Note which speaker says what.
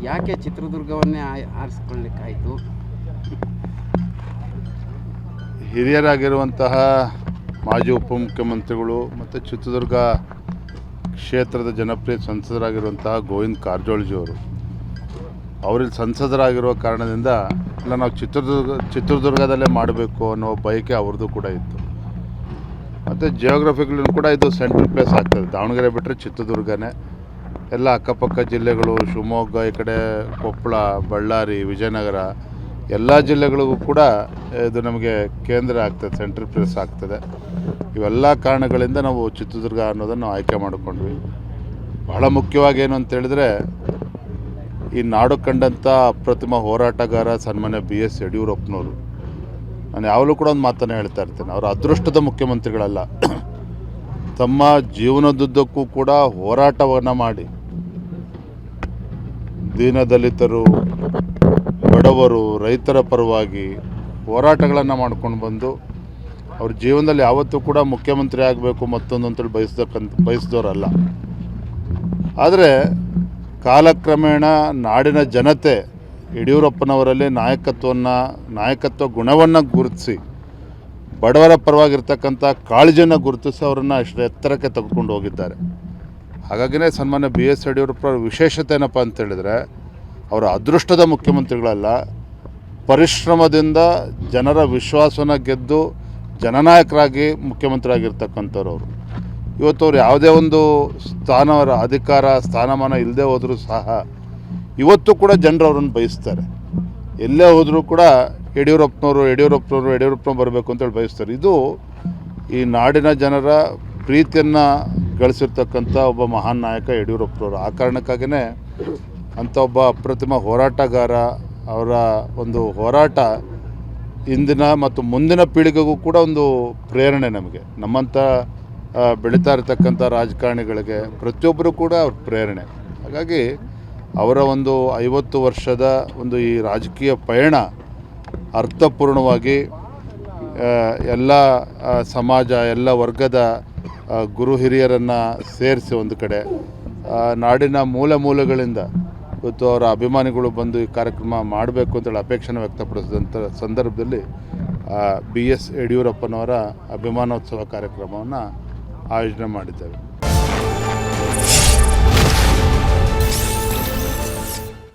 Speaker 1: ಯಾಕೆ ಚಿತ್ರದುರ್ಗವನ್ನೇ ಆರಿಸ್ಕೊಳ್ಳಿಕ್ಕಾಯಿತು?
Speaker 2: ಹಿರಿಯರಾಗಿರುವಂತಹ ಮಾಜಿ ಉಪಮುಖ್ಯಮಂತ್ರಿಗಳು ಮತ್ತು ಚಿತ್ರದುರ್ಗ ಕ್ಷೇತ್ರದ ಜನಪ್ರಿಯ ಸಂಸದರಾಗಿರುವಂತಹ ಗೋವಿಂದ ಕಾರಜೋಳಜಿಯವರು ಅವರಲ್ಲಿ ಸಂಸದರಾಗಿರುವ ಕಾರಣದಿಂದ ಇಲ್ಲ ನಾವು ಚಿತ್ರದುರ್ಗದಲ್ಲೇ ಮಾಡಬೇಕು ಅನ್ನೋ ಬಯಕೆ ಅವ್ರದ್ದು ಕೂಡ ಇತ್ತು. ಮತ್ತು ಜಿಯೋಗ್ರಫಿಕಲಿ ಕೂಡ ಇದು ಸೆಂಟ್ರಲ್ ಪ್ಲೇಸ್ ಆಗ್ತದೆ. ದಾವಣಗೆರೆ ಬಿಟ್ಟರೆ ಚಿತ್ರದುರ್ಗನೇ, ಎಲ್ಲ ಅಕ್ಕಪಕ್ಕ ಜಿಲ್ಲೆಗಳು, ಶಿವಮೊಗ್ಗ, ಈ ಕಡೆ ಕೊಪ್ಪಳ, ಬಳ್ಳಾರಿ, ವಿಜಯನಗರ ಎಲ್ಲ ಜಿಲ್ಲೆಗಳಿಗೂ ಕೂಡ ಇದು ನಮಗೆ ಕೇಂದ್ರ ಆಗ್ತದೆ, ಸೆಂಟ್ರಲ್ ಪ್ಲೇಸ್ ಆಗ್ತದೆ. ಇವೆಲ್ಲ ಕಾರಣಗಳಿಂದ ನಾವು ಚಿತ್ರದುರ್ಗ ಅನ್ನೋದನ್ನು ಆಯ್ಕೆ ಮಾಡಿಕೊಂಡ್ವಿ. ಬಹಳ ಮುಖ್ಯವಾಗಿ ಏನು ಅಂತೇಳಿದ್ರೆ, ಈ ನಾಡು ಕಂಡಂಥ ಅಪ್ರತಿಮ ಹೋರಾಟಗಾರ ಸನ್ಮಾನ್ಯ BS ಯಡಿಯೂರಪ್ಪನವರು, ನಾನು ಯಾವಾಗಲೂ ಕೂಡ ಒಂದು ಮಾತನ್ನು ಹೇಳ್ತಾ ಇರ್ತೇನೆ, ಅವರು ಅದೃಷ್ಟದ ಮುಖ್ಯಮಂತ್ರಿಗಳಲ್ಲ. ತಮ್ಮ ಜೀವನದುದ್ದಕ್ಕೂ ಕೂಡ ಹೋರಾಟವನ್ನು ಮಾಡಿ ದೀನದಲಿತರು, ಬಡವರು, ರೈತರ ಪರವಾಗಿ ಹೋರಾಟಗಳನ್ನು ಮಾಡ್ಕೊಂಡು ಬಂದು ಅವ್ರ ಜೀವನದಲ್ಲಿ ಯಾವತ್ತೂ ಕೂಡ ಮುಖ್ಯಮಂತ್ರಿ ಆಗಬೇಕು ಮತ್ತೊಂದು ಅಂತೇಳಿ ಬಯಸಿದವರಲ್ಲ. ಆದರೆ ಕಾಲಕ್ರಮೇಣ ನಾಡಿನ ಜನತೆ ಯಡಿಯೂರಪ್ಪನವರಲ್ಲಿ ನಾಯಕತ್ವ ಗುಣವನ್ನು ಗುರುತಿಸಿ, ಬಡವರ ಪರವಾಗಿರ್ತಕ್ಕಂಥ ಕಾಳಜಿಯನ್ನು ಗುರುತಿಸಿ ಅವರನ್ನು ಅಷ್ಟು ಎತ್ತರಕ್ಕೆ ತೆಗೆದುಕೊಂಡು ಹೋಗಿದ್ದಾರೆ. ಹಾಗಾಗಿಯೇ ಸನ್ಮಾನ್ಯ BS ಯಡಿಯೂರಪ್ಪನವರ ವಿಶೇಷತೆ ಏನಪ್ಪ ಅಂತೇಳಿದರೆ, ಅವರ ಅದೃಷ್ಟದ ಮುಖ್ಯಮಂತ್ರಿಗಳಲ್ಲ, ಪರಿಶ್ರಮದಿಂದ ಜನರ ವಿಶ್ವಾಸನ ಗೆದ್ದು ಜನನಾಯಕರಾಗಿ ಮುಖ್ಯಮಂತ್ರಿ ಆಗಿರ್ತಕ್ಕಂಥವ್ರು ಅವರು. ಇವತ್ತು ಅವ್ರು ಯಾವುದೇ ಒಂದು ಅಧಿಕಾರ ಸ್ಥಾನಮಾನ ಇಲ್ಲದೆ ಹೋದರೂ ಸಹ ಇವತ್ತು ಕೂಡ ಜನರು ಅವರನ್ನು ಬಯಸ್ತಾರೆ. ಎಲ್ಲೇ ಹೋದರೂ ಕೂಡ ಯಡಿಯೂರಪ್ಪನವರು ಬರಬೇಕು ಅಂತೇಳಿ ಬಯಸ್ತಾರೆ. ಇದು ಈ ನಾಡಿನ ಜನರ ಪ್ರೀತಿಯನ್ನು ಗಳಿಸಿರ್ತಕ್ಕಂಥ ಒಬ್ಬ ಮಹಾನ್ ನಾಯಕ ಯಡಿಯೂರಪ್ಪನವರು. ಆ ಕಾರಣಕ್ಕಾಗಿಯೇ ಅಂಥ ಒಬ್ಬ ಅಪ್ರತಿಮ ಹೋರಾಟಗಾರ, ಅವರ ಒಂದು ಹೋರಾಟ ಇಂದಿನ ಮತ್ತು ಮುಂದಿನ ಪೀಳಿಗೆಗೂ ಕೂಡ ಒಂದು ಪ್ರೇರಣೆ. ನಮ್ಮಂಥ ಬೆಳೀತಾ ಇರತಕ್ಕಂಥ ರಾಜಕಾರಣಿಗಳಿಗೆ ಪ್ರತಿಯೊಬ್ಬರು ಕೂಡ ಅವ್ರ ಪ್ರೇರಣೆ. ಹಾಗಾಗಿ ಅವರ ಒಂದು 50 ವರ್ಷದ ಒಂದು ಈ ರಾಜಕೀಯ ಪಯಣ ಅರ್ಥಪೂರ್ಣವಾಗಿ ಎಲ್ಲ ಸಮಾಜ, ಎಲ್ಲ ವರ್ಗದ ಗುರು ಹಿರಿಯರನ್ನು ಸೇರಿಸಿ ಒಂದು ಕಡೆ ನಾಡಿನ ಮೂಲೆಗಳಿಂದ ಇವತ್ತು ಅವರ ಅಭಿಮಾನಿಗಳು ಬಂದು ಈ ಕಾರ್ಯಕ್ರಮ ಮಾಡಬೇಕು ಅಂತೇಳಿ ಅಪೇಕ್ಷೆನ ವ್ಯಕ್ತಪಡಿಸಿದಂಥ ಸಂದರ್ಭದಲ್ಲಿ BS ಯಡಿಯೂರಪ್ಪನವರ ಅಭಿಮಾನೋತ್ಸವ ಕಾರ್ಯಕ್ರಮವನ್ನು ಆಯೋಜನೆ ಮಾಡಿದ್ದೇವೆ.